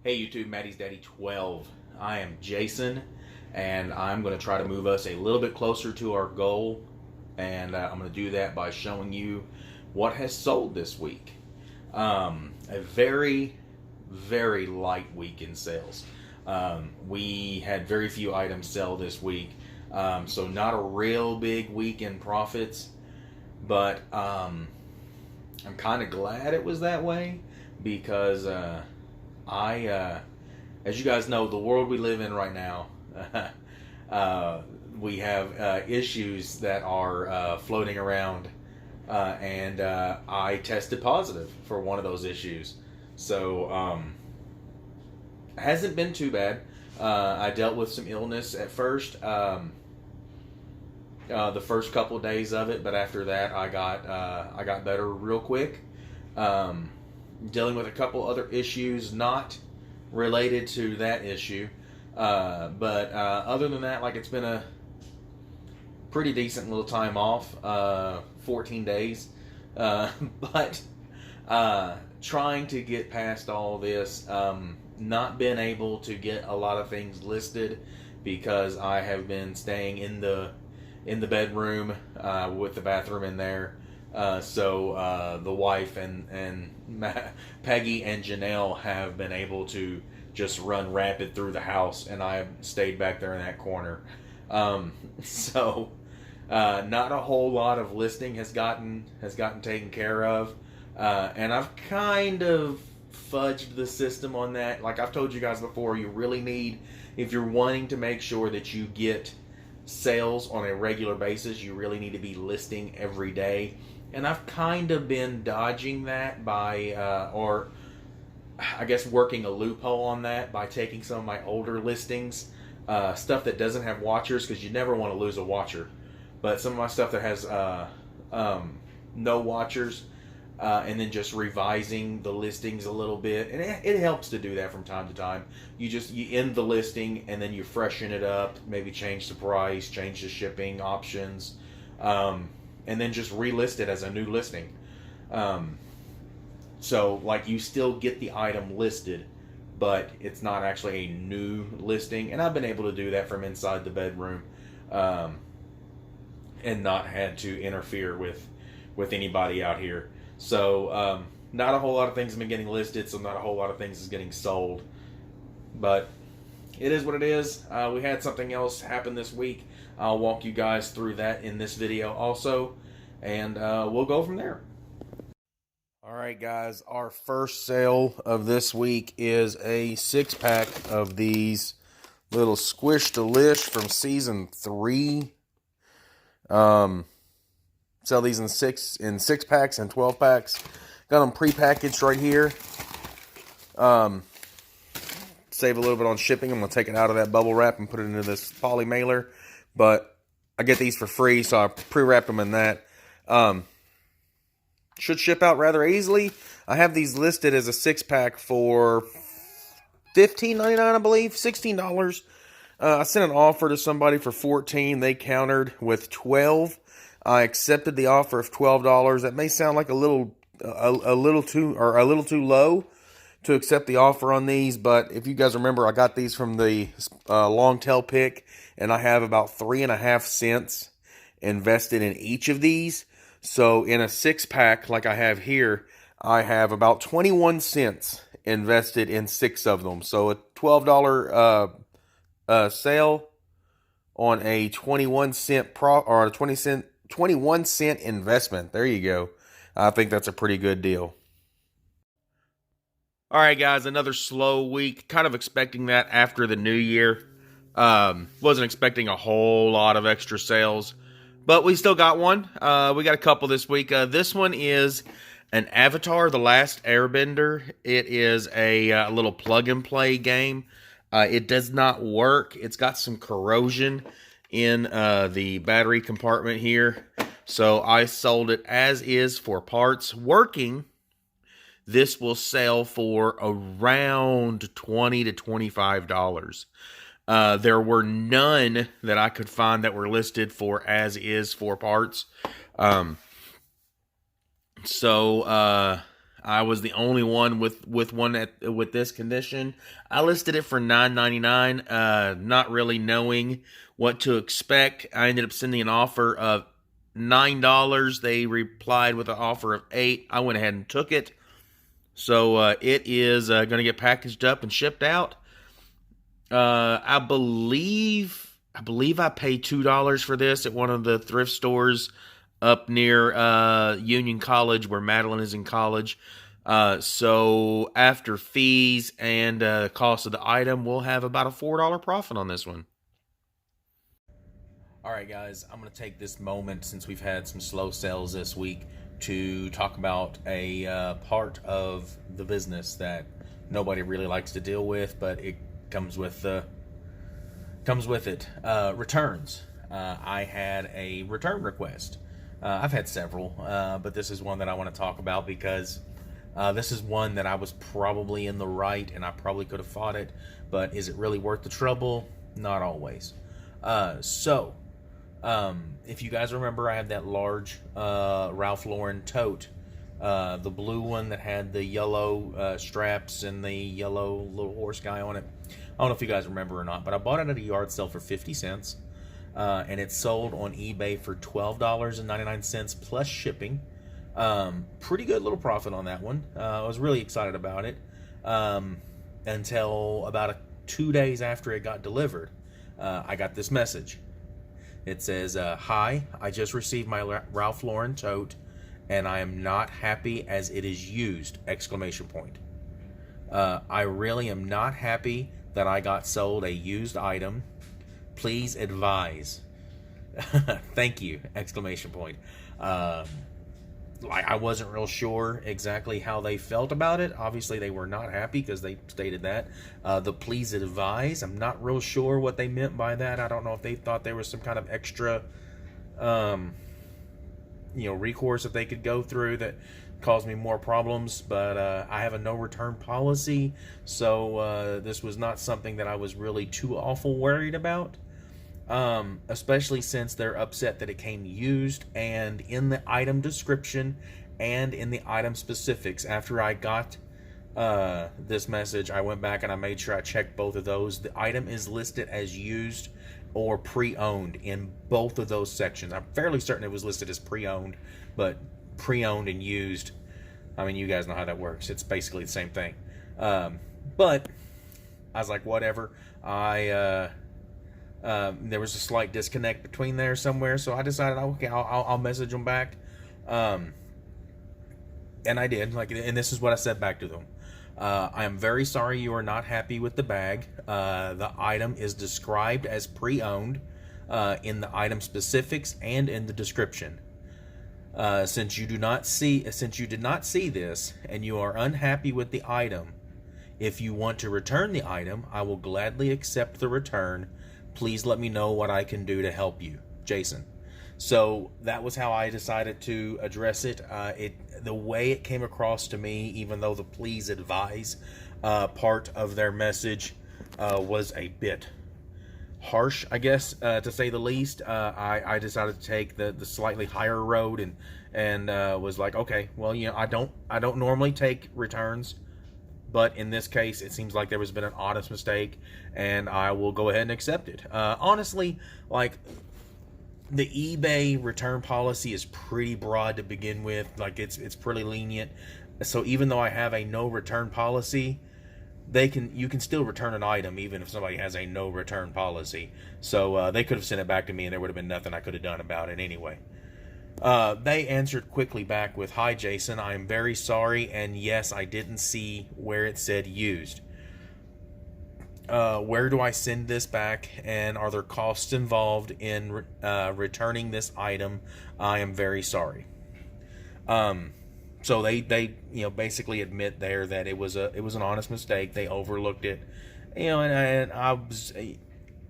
Hey YouTube, Maddie's Daddy 12. I am Jason, and I'm going to try to move us a little bit closer to our goal. And I'm going to do that by showing you what has sold this week. A very, very light week in sales. We had very few items sell this week, so not a real big week in profits. But I'm kind of glad it was that way because as you guys know, the world we live in right now, we have issues that are floating around, and I tested positive for one of those issues. So, hasn't been too bad. I dealt with some illness at first, the first couple of days of it, but after that, I got better real quick. Dealing with a couple other issues not related to that issue, but other than that, like, it's been a pretty decent little time off, 14 days, but trying to get past all this, not been able to get a lot of things listed because I have been staying in the bedroom, with the bathroom in there. So the wife and Peggy and Janelle have been able to just run rapid through the house, and I have stayed back there in that corner. So not a whole lot of listing has gotten taken care of, and I've kind of fudged the system on that. Like I've told you guys before, you really need, if you're wanting to make sure that you get sales on a regular basis, you really need to be listing every day. And I've kind of been dodging that by, or I guess working a loophole on that by taking some of my older listings, stuff that doesn't have watchers, because you never want to lose a watcher. But some of my stuff that has no watchers, and then just revising the listings a little bit, and it helps to do that from time to time. You end the listing and then you freshen it up, maybe change the price, change the shipping options, and then just relist it as a new listing. So like, you still get the item listed, but it's not actually a new listing. And I've been able to do that from inside the bedroom, and not had to interfere with anybody out here. So not a whole lot of things have been getting listed, so not a whole lot of things is getting sold. But it is what it is. We had something else happen this week. I'll walk you guys through that in this video also, and we'll go from there. Alright guys, our first sale of this week is a 6-pack of these little Squish Delish from season 3. Sell these in 6 packs and 12 packs. Got them pre-packaged right here. Save a little bit on shipping. I'm going to take it out of that bubble wrap and put it into this poly mailer. But I get these for free, so I pre-wrapped them in that. Should ship out rather easily. I have these listed as a 6-pack for $15.99, I believe. $16. I sent an offer to somebody for $14. They countered with $12. I accepted the offer of $12. That may sound like a little too low to accept the offer on these, but if you guys remember, I got these from the long tail pick, and I have about 3.5 cents invested in each of these. So in a 6-pack like I have here, I have about 21 cents invested in 6 of them. So a $12 sale on a 21 cent or a 21 cent investment. There you go. I think that's a pretty good deal. All right, guys, another slow week. Kind of expecting that after the new year. Wasn't expecting a whole lot of extra sales, but we still got one. We got a couple this week. This one is an Avatar: The Last Airbender. It is a little plug-and-play game. It does not work. It's got some corrosion in the battery compartment here. So I sold it as is for parts. Working, this will sell for around $20 to $25. There were none that I could find that were listed for as is for parts. So I was the only one with one with this condition. I listed it for $9.99, not really knowing what to expect. I ended up sending an offer of $9. They replied with an offer of $8. I went ahead and took it. So it is going to get packaged up and shipped out. I believe I paid $2 for this at one of the thrift stores up near Union College, where Madeline is in college. So after fees and cost of the item, we'll have about a $4 profit on this one. All right, guys, I'm going to take this moment, since we've had some slow sales this week, to talk about a part of the business that nobody really likes to deal with, but it comes with it. Returns. I had a return request. I've had several, but this is one that I want to talk about because this is one that I was probably in the right, and I probably could have fought it, but is it really worth the trouble? Not always. If you guys remember, I had that large Ralph Lauren tote, the blue one that had the yellow straps and the yellow little horse guy on it. I don't know if you guys remember or not, but I bought it at a yard sale for 50 cents, and it sold on eBay for $12.99 plus shipping. Pretty good little profit on that one. I was really excited about it until about 2 days after it got delivered. I got this message. It says, "Hi, I just received my Ralph Lauren tote, and I am not happy as it is used!" Exclamation point. I really am not happy that I got sold a used item. Please advise. Thank you! Exclamation point. I wasn't real sure exactly how they felt about it. Obviously, they were not happy because they stated that. The please advise, I'm not real sure what they meant by that. I don't know if they thought there was some kind of extra, recourse that they could go through that caused me more problems. But I have a no return policy, so this was not something that I was really too awful worried about. Especially since they're upset that it came used, and in the item description and in the item specifics. After I got this message, I went back and I made sure I checked both of those. The item is listed as used or pre-owned in both of those sections. I'm fairly certain it was listed as pre-owned, but pre-owned and used, I mean, you guys know how that works. It's basically the same thing. But I was like, whatever. There was a slight disconnect between there somewhere, so I decided, okay, I'll message them back, and I did. And this is what I said back to them: I am very sorry you are not happy with the bag. The item is described as pre-owned in the item specifics and in the description. Since you did not see this and you are unhappy with the item, if you want to return the item, I will gladly accept the return. Please let me know what I can do to help you, Jason. So that was how I decided to address it. The way it came across to me, even though the please advise part of their message was a bit harsh, I guess, to say the least. I decided to take the slightly higher road and was like, okay, well, I don't normally take returns. But in this case, it seems like there has been an honest mistake, and I will go ahead and accept it. Honestly, the eBay return policy is pretty broad to begin with. It's pretty lenient. So even though I have a no return policy, you can still return an item even if somebody has a no return policy. So they could have sent it back to me, and there would have been nothing I could have done about it anyway. They answered quickly back with, "Hi, Jason. I am very sorry, and yes, I didn't see where it said used. Where do I send this back, and are there costs involved in returning this item? I am very sorry." So they basically admit there that it was an honest mistake. They overlooked it, and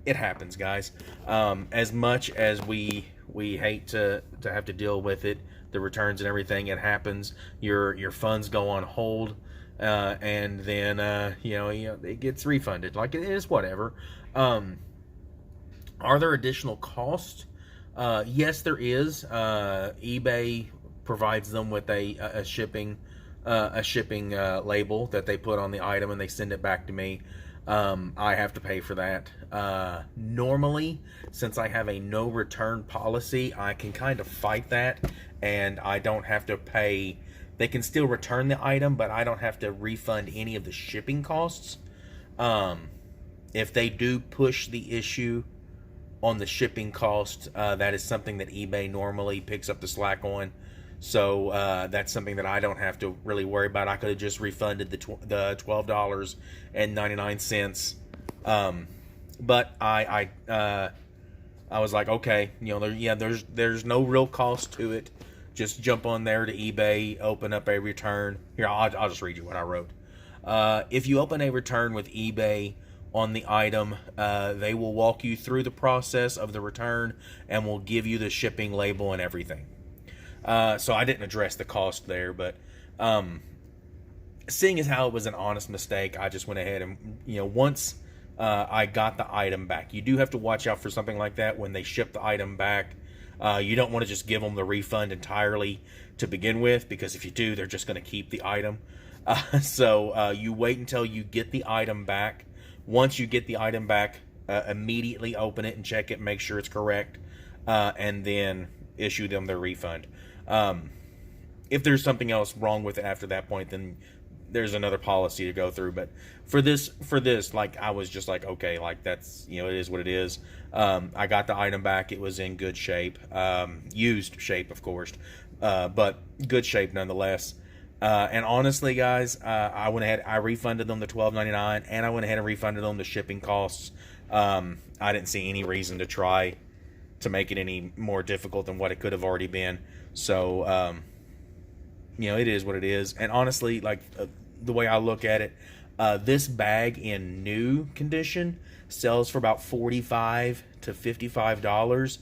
it happens, guys. As much as we hate to have to deal with it, the returns and everything, it happens. Your funds go on hold, and then it gets refunded. It is whatever. Are there additional costs? Yes, there is. eBay provides them with a shipping a shipping label that they put on the item and they send it back to me, I have to pay for that. Normally, since I have a no return policy, I can kind of fight that, and I don't have to pay. They can still return the item, but I don't have to refund any of the shipping costs. If they do push the issue on the shipping cost, that is something that eBay normally picks up the slack on. So that's something that I don't have to really worry about. I could have just refunded the $12.99. But I was like, okay, there's no real cost to it. Just jump on there to eBay, open up a return. Here, I'll just read you what I wrote. If you open a return with eBay on the item, they will walk you through the process of the return and will give you the shipping label and everything. So I didn't address the cost there, but seeing as how it was an honest mistake, I just went ahead and, once I got the item back, you do have to watch out for something like that when they ship the item back. You don't want to just give them the refund entirely to begin with, because if you do, they're just going to keep the item. So you wait until you get the item back. Once you get the item back, immediately open it and check it, make sure it's correct, and then issue them their refund. If there's something else wrong with it after that point, then there's another policy to go through. But for this, like, I was just like, okay, like, that's, it is what it is. I got the item back. It was in good shape, used shape, of course, but good shape nonetheless. And honestly, guys, I went ahead, I refunded them the $12.99, and I went ahead and refunded them the shipping costs. I didn't see any reason to try to make it any more difficult than what it could have already been. So, it is what it is. And honestly, like, the way I look at it, this bag in new condition sells for about $45 to $55.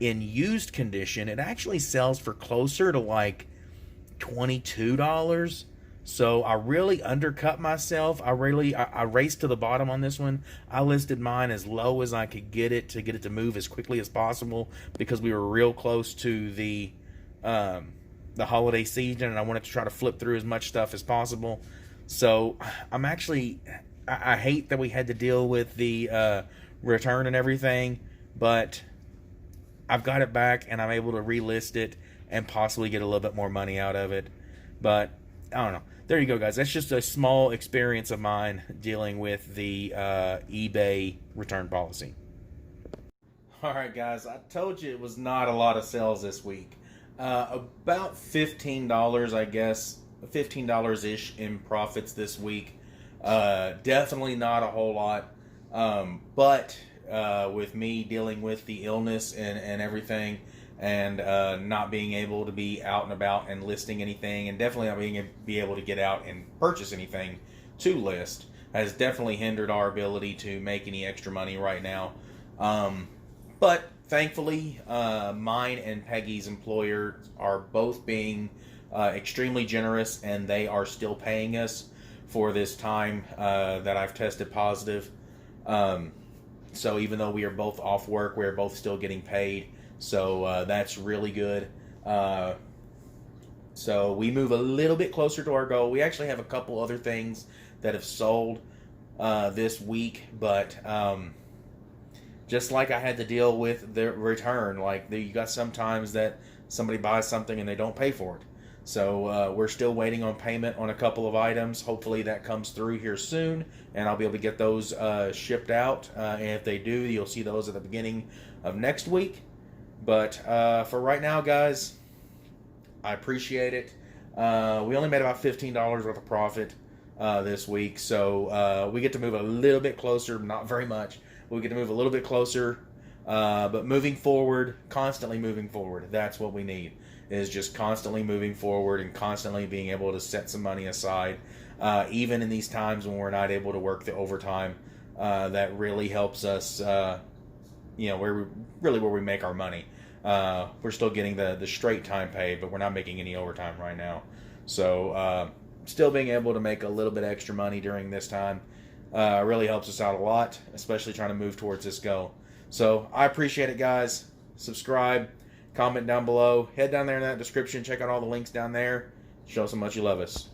In used condition, it actually sells for closer to like $22. So I really undercut myself. I raced to the bottom on this one. I listed mine as low as I could get it to move as quickly as possible, because we were real close to the holiday season, and I wanted to try to flip through as much stuff as possible. So I'm actually, I hate that we had to deal with the return and everything, but I've got it back and I'm able to relist it and possibly get a little bit more money out of it. But I don't know. There you go, guys. That's just a small experience of mine dealing with the eBay return policy. All right, guys. I told you it was not a lot of sales this week. About $15, I guess. $15-ish in profits this week. Definitely not a whole lot. But with me dealing with the illness and everything, and not being able to be out and about and listing anything, and definitely not being able to get out and purchase anything to list, has definitely hindered our ability to make any extra money right now. But thankfully, mine and Peggy's employer are both being extremely generous, and they are still paying us for this time that I've tested positive. So even though we are both off work, we're both still getting paid. So that's really good. So we move a little bit closer to our goal. We actually have a couple other things that have sold this week, but just like I had to deal with the return, like you got sometimes that somebody buys something and they don't pay for it. So we're still waiting on payment on a couple of items. Hopefully that comes through here soon, and I'll be able to get those shipped out. And if they do, you'll see those at the beginning of next week. But for right now, guys, I appreciate it. We only made about $15 worth of profit this week, so we get to move a little bit closer. Not very much. We get to move a little bit closer, but moving forward, constantly moving forward. That's what we need, is just constantly moving forward and constantly being able to set some money aside, even in these times when we're not able to work the overtime. That really helps us. Where we make our money. We're still getting the straight time pay, but we're not making any overtime right now. So still being able to make a little bit extra money during this time really helps us out a lot, especially trying to move towards this goal. So I appreciate it, guys. Subscribe, comment down below. Head down there in that description. Check out all the links down there. Show us how much you love us.